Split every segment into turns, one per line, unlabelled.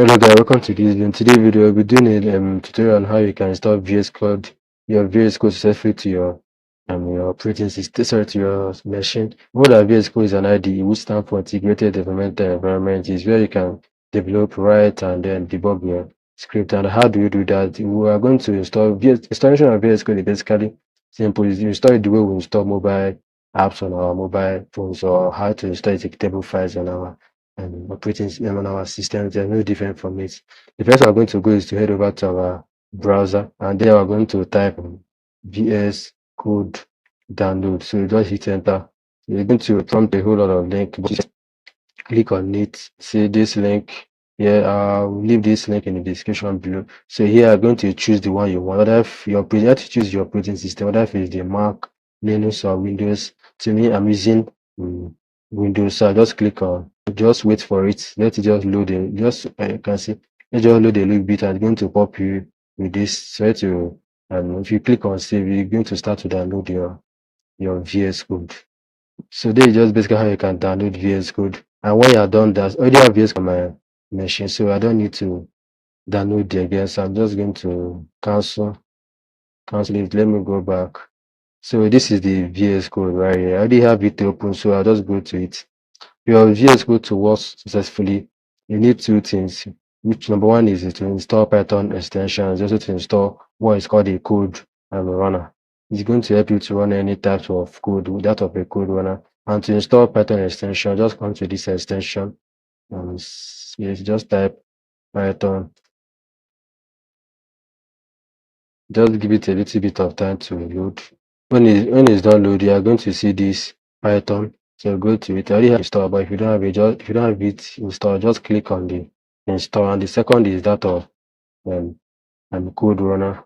Hello guys, welcome to this video. In today's video, we'll be doing a tutorial on how you can install VS Code, your VS Code successfully to your operating system, sorry, to your machine. What that VS Code is an IDE, which stands for Integrated Developmental Environment, is where you can develop, write, and then debug your script. And how do you do that? We are going to install installation of VS Code is basically simple. You install it the way we install mobile apps on our mobile phones, or how to install executable files on our operating on our systems. They're no different from it. The first we're going to go is to head over to our browser, and then we're going to type VS Code download. So you just hit enter. You're going to prompt a whole lot of link, but just click on it. See this link. Yeah, I'll leave this link in the description below. So here I'm going to choose the one you want. Whether if you have to choose your operating system, whether if it's the Mac, Linux, or Windows. To me, I'm using Windows. So I just click on, just wait for it. Let it just load in. Just you can see it just load a little bit, and it's going to pop you with this. So to if you click on save, you're going to start to download your VS Code. So this is just basically how you can download VS Code. And when you are done, that I already have VS Code on my machine, so I don't need to download it again. So I'm just going to cancel it. Let me go back. So this is the VS Code right here. I already have it open, so I'll just go to it. Your VS Code to work successfully, you need two things. Which number one is to install Python extensions, also to install what is called a code runner. It's going to help you to run any type of code, that of a code runner. And to install Python extension, just come to this extension. Yes, just type Python. Just give it a little bit of time to load. When it's done load, you are going to see this Python. So go to it. I already have installed, but if you don't have it, installed, just click on the install. And the second is that of code runner.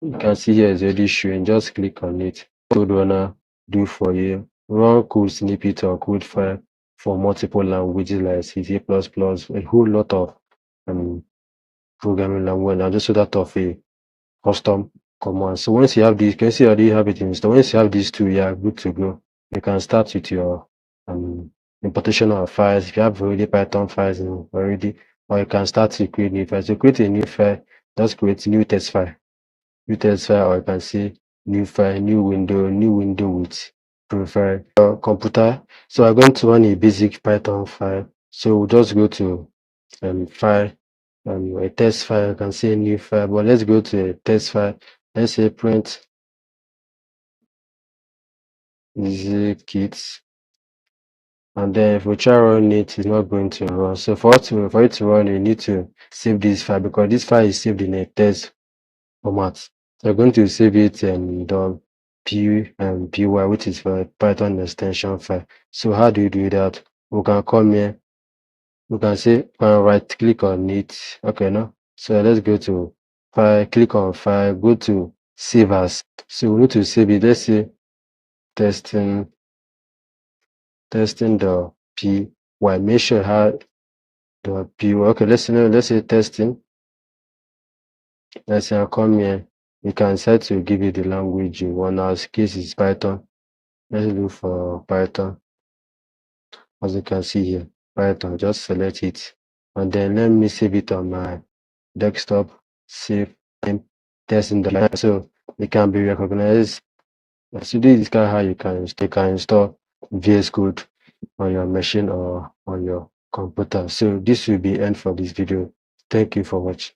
You can see here is already showing. Just click on it. Code runner do for you. Run code snippet or code file for multiple languages like C++, a whole lot of programming language, and just so that of a custom command. So once you have this, you can see I already have it installed. Once you have these two, you are good to go. You can start with your importation of files. If you have already Python files already, or you can start to create new files. To create a new file, just create new test file. New test file, or you can see new file, new window with profile your computer. So I'm going to run a basic Python file. So we'll just go to file, a test file. You can see a new file, but let's go to a test file. Let's say print easy kits, and then if we try run it, it's not going to run. So for it to run, you need to save this file, because this file is saved in a test format. So I'm going to save it in the py, which is for Python extension file. So how do you do that? We can come here. We can say right click on it. Okay, no. So let's go to file, click on file, go to save as. So we need to save it. Let's say testing the py. Make sure how the py. Okay, let's say testing. Let's say I come here. You can set to give it the language you want. Now, this case is Python. Let's look for Python. As you can see here, Python. Just select it, and then let me save it on my desktop. Save and testing the line, so it can be recognized. So this is kind of how you can install VS Code on your machine or on your computer. So this will be end for this video. Thank you for watching.